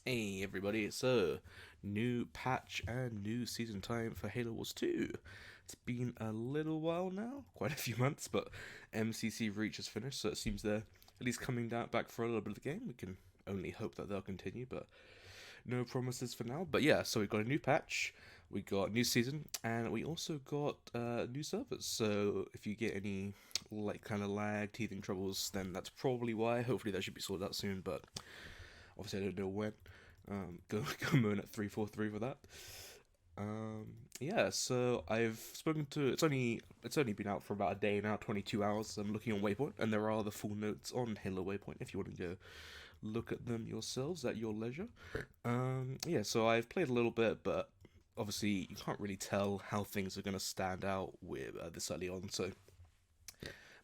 Hey everybody, it's a new patch and new season time for Halo Wars 2. It's been a little while now, quite a few months, but MCC Reach has finished, so it seems they're at least coming down back for a little bit of the game. We can only hope that they'll continue, but no promises for now. But yeah, so we got a new patch, we got a new season, and we also got new servers. So if you get any like kind of lag, teething troubles, then that's probably why. Hopefully that should be sorted out soon, but obviously I don't know when. Go moon at 343 for that. Um, yeah, so I've spoken to. It's only been out for about a day now, 22 hours. I'm looking on Waypoint, and there are the full notes on Halo Waypoint if you want to go look at them yourselves at your leisure. Yeah, so I've played a little bit, but obviously you can't really tell how things are gonna stand out with this early on. So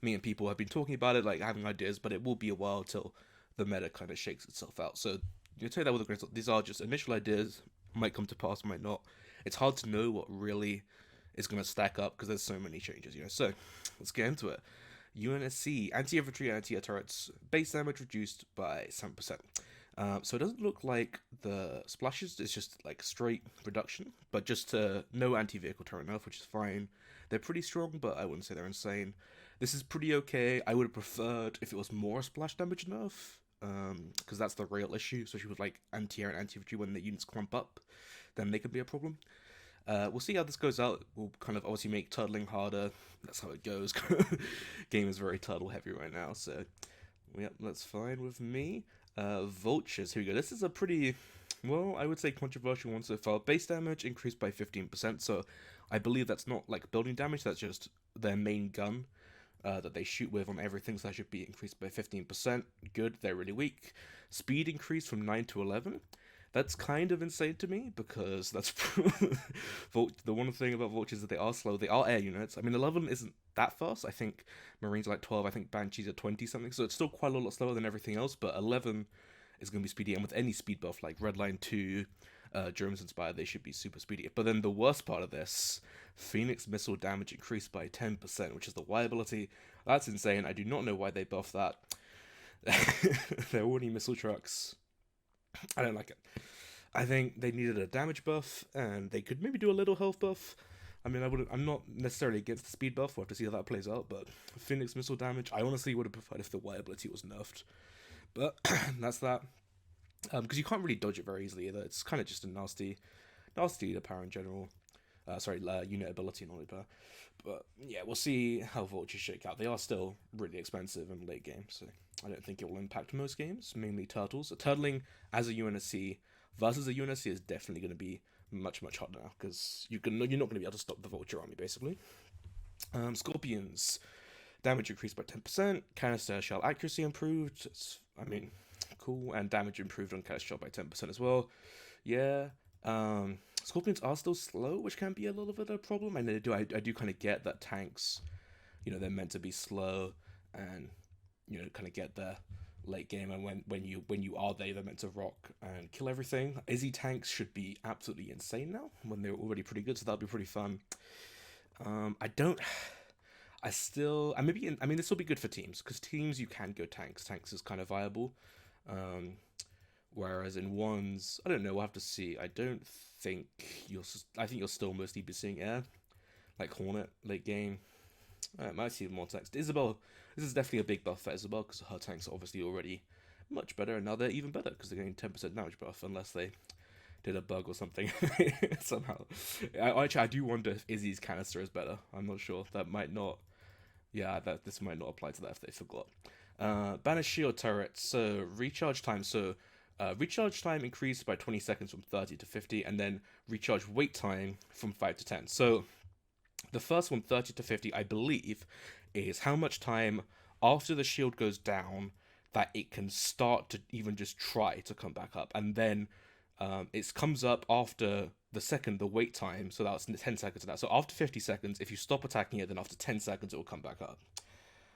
me and people have been talking about it, like having ideas, but it will be a while till the meta kind of shakes itself out. So you take that with a grain of salt. These are just initial ideas, might come to pass, might not. It's hard to know what really is going to stack up because there's so many changes. So let's get into it. UNSC anti-infantry and anti-air turrets base damage reduced by 7%. So it doesn't look like the splashes. It's just like straight reduction, but just no anti-vehicle turret nerf, which is fine. They're pretty strong, but I wouldn't say they're insane. This is pretty okay. I would have preferred if it was more splash damage nerf, because that's the real issue, especially with like anti-air and anti-infantry when the units clump up, then they could be a problem. We'll see how this goes out. We'll kind of obviously make turtling harder. That's how it goes. Game is very turtle heavy right now, so yep, that's fine with me. Vultures, here we go. This is a pretty, well, I would say controversial one so far. Base damage increased by 15%, so I believe that's not like building damage, that's just their main gun that they shoot with on everything, so that should be increased by 15%. Good, they're really weak. Speed increased from 9 to 11. That's kind of insane to me because that's the one thing about vultures is that they are slow. They are air units. I mean, 11 isn't that fast. I think Marines are like 12. I think Banshees are 20 something. So it's still quite a lot slower than everything else. But 11 is going to be speedy, and with any speed buff like Redline 2, Germans Inspired, they should be super speedy. But then the worst part of this, Phoenix missile damage increased by 10%, which is the Y ability. That's insane. I do not know why they buffed that. They're already missile trucks. I don't like it. I think they needed a damage buff, and they could maybe do a little health buff. I mean, I'm not necessarily against the speed buff. We'll have to see how that plays out. But Phoenix missile damage, I honestly would have preferred if the Y ability was nerfed. But that's that. Because you can't really dodge it very easily either. It's kind of just a nasty power in general. Sorry, unit ability and all that. But yeah, we'll see how vultures shake out. They are still really expensive in late game, so I don't think it will impact most games, mainly turtles. Turtling as a UNSC versus a UNSC is definitely going to be much harder now because you're not going to be able to stop the vulture army basically. Scorpions damage increased by 10%. Canister shell accuracy improved. I mean, cool, and damage improved on canister shell by 10% as well. Yeah. Scorpions are still slow, which can be a little bit of a problem. And I do kind of get that tanks, they're meant to be slow, and kind of get there late game. And when you are there, they're meant to rock and kill everything. Izzy tanks should be absolutely insane now when they're already pretty good, so that'll be pretty fun. I don't. I still. I maybe. I mean, this will be good for teams because teams you can go tanks. Tanks is kind of viable. Um, Whereas in ones, I don't know. We'll have to see. I don't think you'll. I think you'll still mostly be seeing air, like Hornet late game. I might see more text. Isabel, this is definitely a big buff for Isabel because her tanks are obviously already much better, and now they're even better because they're getting 10% damage buff unless they did a bug or something somehow. I do wonder if Izzy's canister is better. I'm not sure. That might not. Yeah, that this might not apply to that if they forgot. Banish shield turret. So recharge time. Recharge time increased by 20 seconds from 30 to 50, and then recharge wait time from 5 to 10. So the first one, 30 to 50, I believe, is how much time after the shield goes down that it can start to even just try to come back up. And then it comes up after the wait time, so that's 10 seconds of that. So after 50 seconds, if you stop attacking it, then after 10 seconds, it will come back up.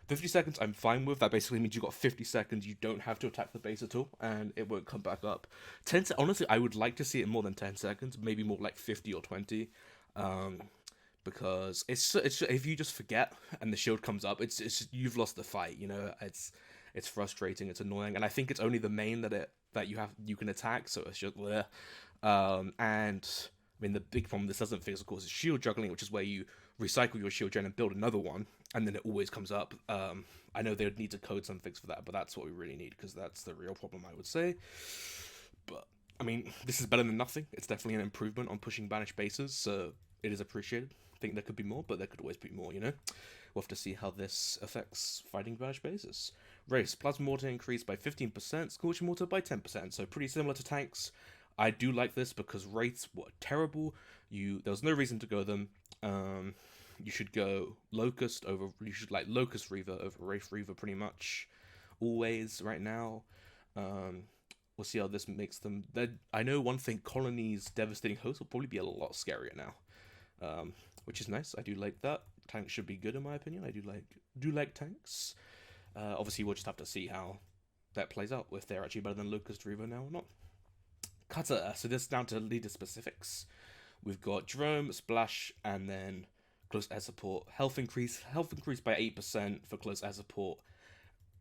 50 seconds I'm fine with. That basically means you've got 50 seconds, you don't have to attack the base at all, and it won't come back up. Honestly, I would like to see it more than 10 seconds, maybe more like 50 or 20. Um, because it's if you just forget and the shield comes up, it's just, you've lost the fight. It's frustrating, it's annoying, and I think it's only the main that you can attack, so it's just bleh. And I mean, the big problem this doesn't fix, of course, is shield juggling, which is where you recycle your shield gen and build another one, and then it always comes up. I know they would need to code some fix for that, but that's what we really need, because that's the real problem, I would say. But I mean, this is better than nothing. It's definitely an improvement on pushing banished bases, so it is appreciated. I think there could be more, but there could always be more, you know? We'll have to see how this affects fighting banished bases. Race, Plasma Mortar increased by 15%, Scorching Mortar by 10%, so pretty similar to tanks. I do like this because Wraiths were terrible. There was no reason to go them. You should go Locust over. You should like Locust Reaver over Wraith Reaver pretty much always right now. We'll see how this makes them. I know one thing: Colony's Devastating Host will probably be a lot scarier now, which is nice. I do like that. Tanks should be good in my opinion. I do like tanks. Obviously, we'll just have to see how that plays out, if they're actually better than Locust Reaver now or not. Cutter. So this is down to leader specifics. We've got Jerome, Splash, and then close air support. Health increase by 8% for close air support.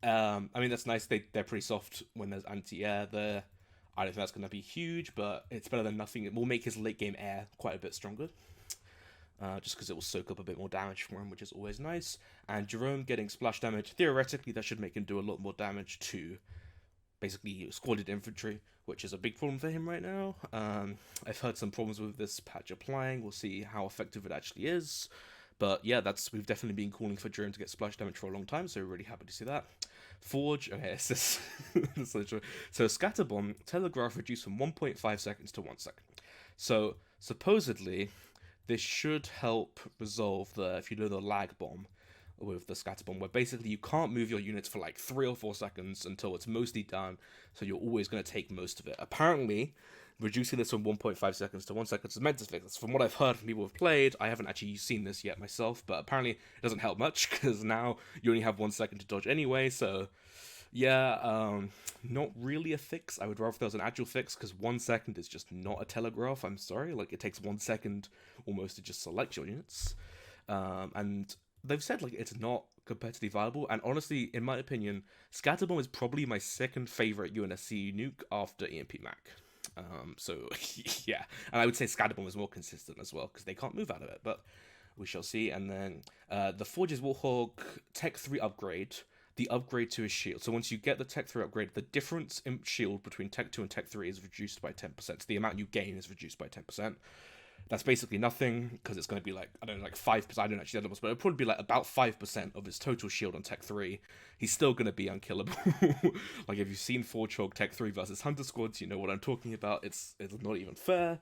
I mean, that's nice. They're pretty soft when there's anti-air there. I don't think that's going to be huge, but it's better than nothing. It will make his late game air quite a bit stronger. Just because it will soak up a bit more damage for him, which is always nice. And Jerome getting splash damage, theoretically that should make him do a lot more damage to basically squaded infantry, which is a big problem for him right now. I've heard some problems with this patch applying. We'll see how effective it actually is. But yeah, we've definitely been calling for Jerome to get splash damage for a long time, so we're really happy to see that. Forge, okay, it's this. So Scatterbomb, Telegraph reduced from 1.5 seconds to 1 second. So supposedly, this should help resolve if you know the lag bomb with the Scatterbomb, where basically you can't move your units for like 3 or 4 seconds until it's mostly done, so you're always going to take most of it. Apparently, reducing this from 1.5 seconds to 1 second is meant to fix this. From what I've heard from people who've played, I haven't actually seen this yet myself, but apparently it doesn't help much, because now you only have 1 second to dodge anyway, so yeah, not really a fix. I would rather there was an actual fix, because 1 second is just not a telegraph, I'm sorry. Like, it takes 1 second almost to just select your units. And they've said, like, it's not competitively viable, and honestly, in my opinion, Scatterbomb is probably my second favorite UNSC nuke after EMP Mac. So, yeah, and I would say Scatterbomb is more consistent as well, because they can't move out of it, but we shall see. And then, the Forge's Warthog Tech 3 upgrade, the upgrade to his shield. So once you get the Tech 3 upgrade, the difference in shield between Tech 2 and Tech 3 is reduced by 10%. So the amount you gain is reduced by 10%. That's basically nothing, because it's going to be like, I don't know, like 5%, I don't actually know the numbers, but it'll probably be like about 5% of his total shield on Tech 3. He's still going to be unkillable. Like, if you've seen Forge Tech 3 versus Hunter Squads, you know what I'm talking about. It's not even fair.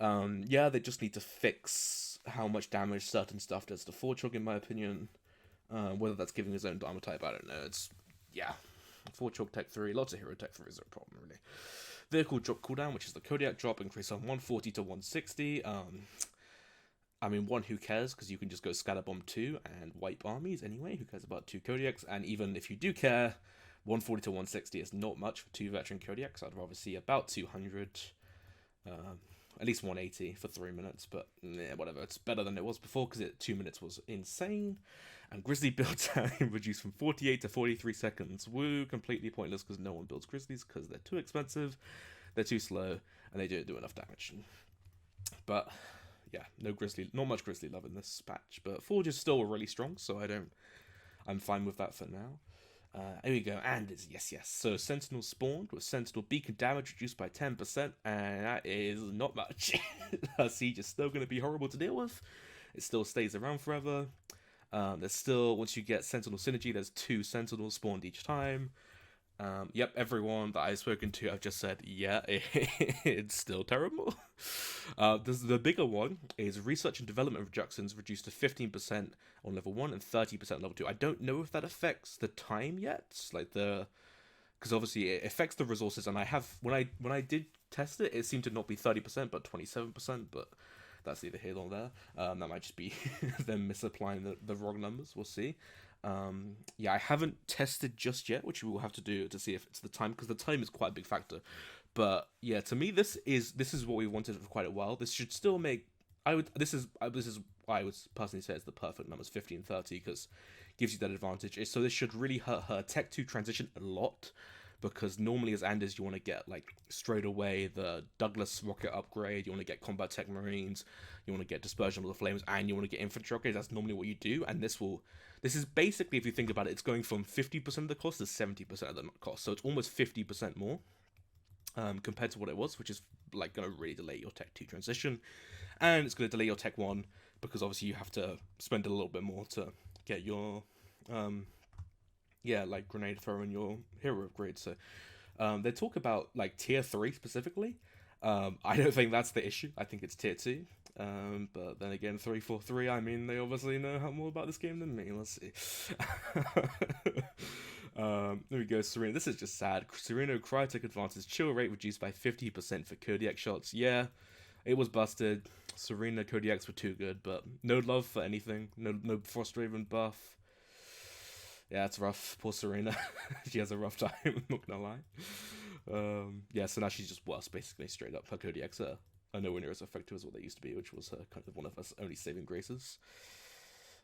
Yeah, they just need to fix how much damage certain stuff does to Forge, in my opinion. Whether that's giving his own armor type, I don't know. Yeah. Forge Tech 3, lots of Hero Tech 3 is a problem, really. Vehicle drop cooldown, which is the Kodiak drop, increase on 140 to 160. I mean, who cares? Because you can just go Scatterbomb 2 and wipe armies anyway. Who cares about 2 Kodiaks? And even if you do care, 140 to 160 is not much for 2 veteran Kodiaks. I'd rather see about 200, at least 180 for 3 minutes. But whatever, it's better than it was before, because 2 minutes was insane. And Grizzly build time reduced from 48 to 43 seconds. Woo, completely pointless, because no one builds Grizzlies, because they're too expensive, they're too slow, and they don't do enough damage. But yeah, not much Grizzly love in this patch. But Forge is still really strong, so I'm fine with that for now. Here we go, and it's yes. So Sentinel spawned with Sentinel beacon damage reduced by 10%, and that is not much. Siege is still going to be horrible to deal with. It still stays around forever. There's still, once you get Sentinel Synergy, there's 2 Sentinels spawned each time. Yep, everyone that I've spoken to, I've just said, yeah, it's still terrible. The bigger one is research and development reductions reduced to 15% on level 1 and 30% on level 2. I don't know if that affects the time yet, because obviously it affects the resources, and when I did test it, it seemed to not be 30%, but 27%, but that's neither here nor there. That might just be them misapplying the wrong numbers. We'll see. Yeah, I haven't tested just yet, which we will have to do to see if it's the time, because the time is quite a big factor. But yeah, to me, this is what we wanted for quite a while. This should still make. This is why I would personally say it's the perfect numbers, 50 and 30, because it gives you that advantage. So this should really hurt her Tech 2 transition a lot, because normally as Anders you want to get like straight away the Douglas rocket upgrade, you want to get combat tech marines, you want to get dispersion of the flames, and you want to get infantry upgrades. That's normally what you do, and this is basically, if you think about it, it's going from 50% of the cost to 70% of the cost, so it's almost 50% more compared to what it was, which is like going to really delay your Tech 2 transition, and it's going to delay your Tech 1 because obviously you have to spend a little bit more to get your like grenade thrower and your hero upgrade. So they talk about like tier 3 specifically. I don't think that's the issue. I think it's tier 2. But then again, 343, I mean, they obviously know more about this game than me. Let's see. There we go, Serena. This is just sad. Serena Crytek advances chill rate reduced by 50% for Kodiak shots. Yeah, it was busted. Serena Kodiaks were too good, but no love for anything. No Frostraven buff. Yeah, it's rough. Poor Serena. She has a rough time, I'm not gonna lie. Yeah, so now she's just worse, basically, straight up. Her Kodiaks are nowhere near as effective as what they used to be, which was kind of one of her only saving graces.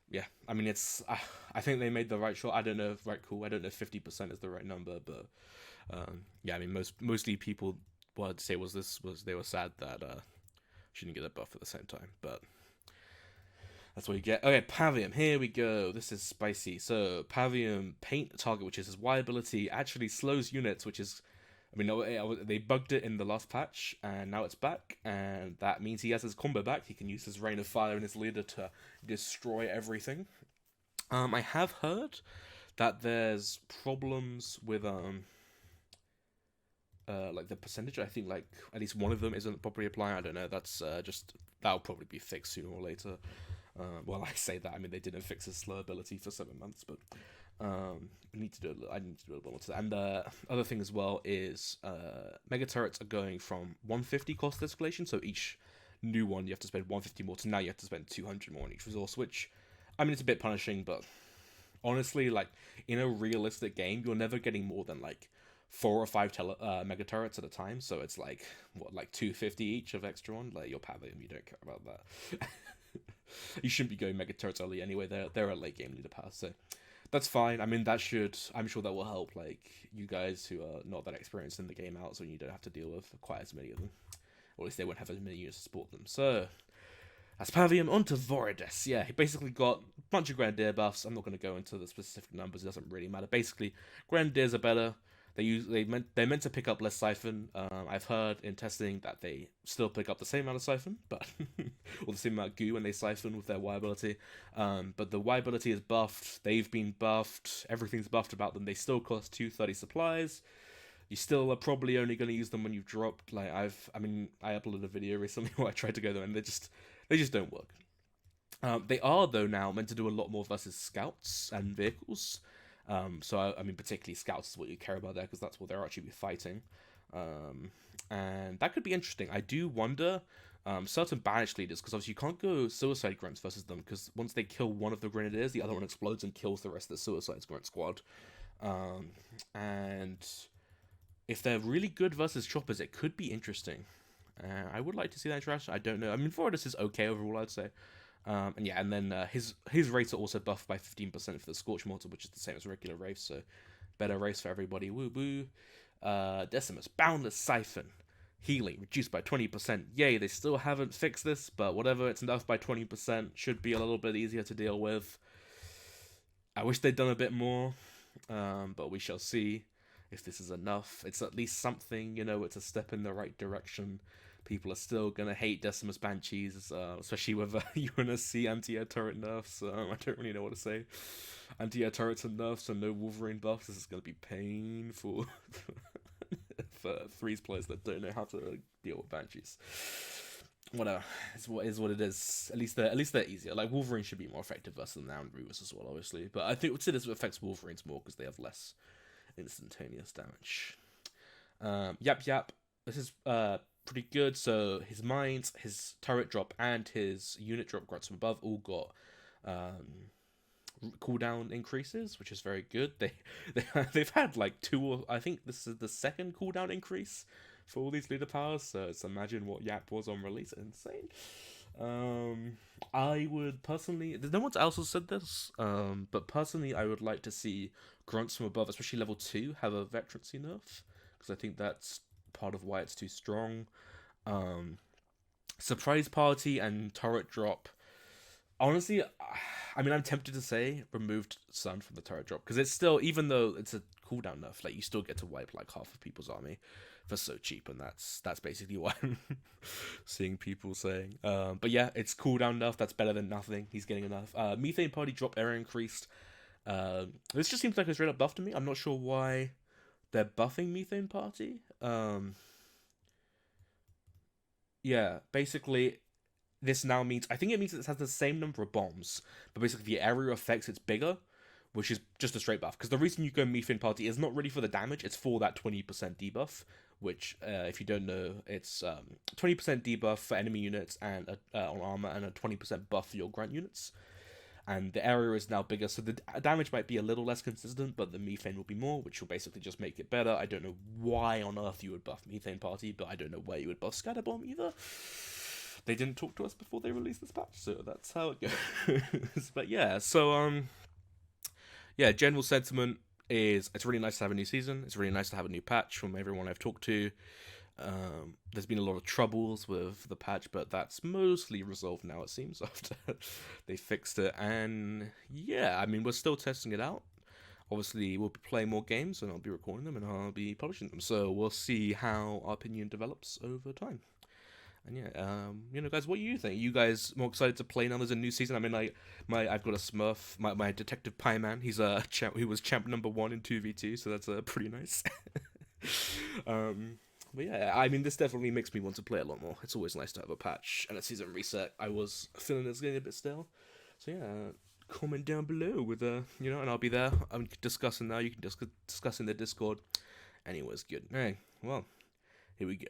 Yeah, I mean, I think they made the right shot. I don't know if right cool. I don't know if 50% is the right number, but yeah, I mean, mostly people would say they were sad that she didn't get a buff at the same time, but that's what you get. Okay, Pavium, here we go. This is spicy. So Pavium paint target, which is his Y ability, actually slows units, which is, I mean, they bugged it in the last patch, and now it's back, and that means he has his combo back. He can use his Rain of Fire and his leader to destroy everything. I have heard that there's problems with like the percentage. I think like at least one of them isn't properly applying. I don't know. That's that'll probably be fixed sooner or later. Well, I say that. I mean, they didn't fix his slow ability for 7 months, but I need to do a little bit more to that. And other thing as well is mega turrets are going from 150 cost escalation, so each new one you have to spend 150 more, to now you have to spend 200 more on each resource, which, I mean, it's a bit punishing, but honestly, like, in a realistic game, you're never getting more than like 4 or 5 mega turrets at a time, so it's like, what, like 250 each of extra one? Like, you're Pavium, you don't care about that. You shouldn't be going mega turrets early anyway. They're a late game leader pass, so that's fine. I mean, I'm sure that will help like you guys who are not that experienced in the game out, so you don't have to deal with quite as many of them, or at least they won't have as many units to support them. So that's Pavium. On to Voridus. Yeah, he basically got a bunch of Grenadier buffs. I'm not going to go into the specific numbers, it doesn't really matter. Basically, Grenadiers are better. They're meant to pick up less Siphon. I've heard in testing that they still pick up the same amount of Siphon, but or the same amount of goo when they Siphon with their Y ability. But the Y ability is buffed. They've been buffed. Everything's buffed about them. They still cost 230 supplies. You still are probably only going to use them when you've dropped. Like I uploaded a video recently where I tried to go there and they just don't work. They are though now meant to do a lot more versus scouts and vehicles. So I mean, particularly scouts is what you care about there, because that's what they're actually fighting, and that could be interesting. I do wonder certain banished leaders, because obviously you can't go suicide grunts versus them, because once they kill one of the grenadiers, the other one explodes and kills the rest of the suicide grunt squad. And if they're really good versus choppers, it could be interesting. I would like to see that interaction. I don't know. I mean, Voridus is okay overall, I'd say. And yeah, and then his rates are also buffed by 15% for the Scorch Mortar, which is the same as regular Wraith, so better race for everybody. Woo woo. Decimus, Boundless Siphon, healing reduced by 20%. Yay, they still haven't fixed this, but whatever, it's enough by 20%. Should be a little bit easier to deal with. I wish they'd done a bit more, but we shall see if this is enough. It's at least something, it's a step in the right direction. People are still going to hate Decimus Banshees, especially with UNSC anti-air turret nerfs. I don't really know what to say. Anti-air turrets and nerfs and no Wolverine buffs. This is going to be painful for Threes players that don't know how to deal with Banshees. Whatever. It's what it is. At least they're easier. Like, Wolverine should be more effective versus the Noun Reavers as well, obviously. But I think this affects Wolverines more because they have less instantaneous damage. Yap. This is pretty good. So his mines, his turret drop, and his unit drop grunts from above all got cooldown increases, which is very good. They've had like 2, or I think this is the second cooldown increase for all these leader powers. So imagine what Yap was on release. Insane. Um, I would personally. No one else has said this. But personally, I would like to see grunts from above, especially level 2, have a veterancy nerf because I think that's part of why it's too strong. Um, surprise party and turret drop. Honestly, I mean, I'm tempted to say removed sun from the turret drop because it's still, even though it's a cooldown nerf, like you still get to wipe like half of people's army for so cheap, and that's basically what I'm seeing people saying. But yeah, it's cooldown nerf. That's better than nothing. He's getting enough. Methane party drop area increased. This just seems like a straight up buff to me. I'm not sure why they're buffing methane party. Yeah, basically this now means, I think it means it has the same number of bombs, but basically the area affects it's bigger, which is just a straight buff. Because the reason you go Methane Party is not really for the damage; it's for that 20% debuff. Which, if you don't know, it's 20% debuff for enemy units and on armor, and a 20% buff for your grunt units. And the area is now bigger, so the damage might be a little less consistent, but the methane will be more, which will basically just make it better. I don't know why on earth you would buff Methane Party, but I don't know where you would buff Scatterbomb either. They didn't talk to us before they released this patch, so that's how it goes. But yeah, so yeah, general sentiment is it's really nice to have a new season. It's really nice to have a new patch from everyone I've talked to. There's been a lot of troubles with the patch, but that's mostly resolved now, it seems, after they fixed it. And yeah, I mean, we're still testing it out. Obviously, we'll be playing more games, and I'll be recording them, and I'll be publishing them. So we'll see how our opinion develops over time. And yeah, guys, what do you think? Are you guys more excited to play now? There's a new season. I mean, like I've got a Smurf, my Detective Pieman. He's a champ. He was champ number 1 in 2v2, so that's pretty nice. But yeah, I mean, this definitely makes me want to play a lot more. It's always nice to have a patch and a season reset. I was feeling it's getting a bit stale, so yeah. Comment down below with and I'll be there. I'm discussing now. You can discuss in the Discord. Anyways, good. Hey, well, here we go.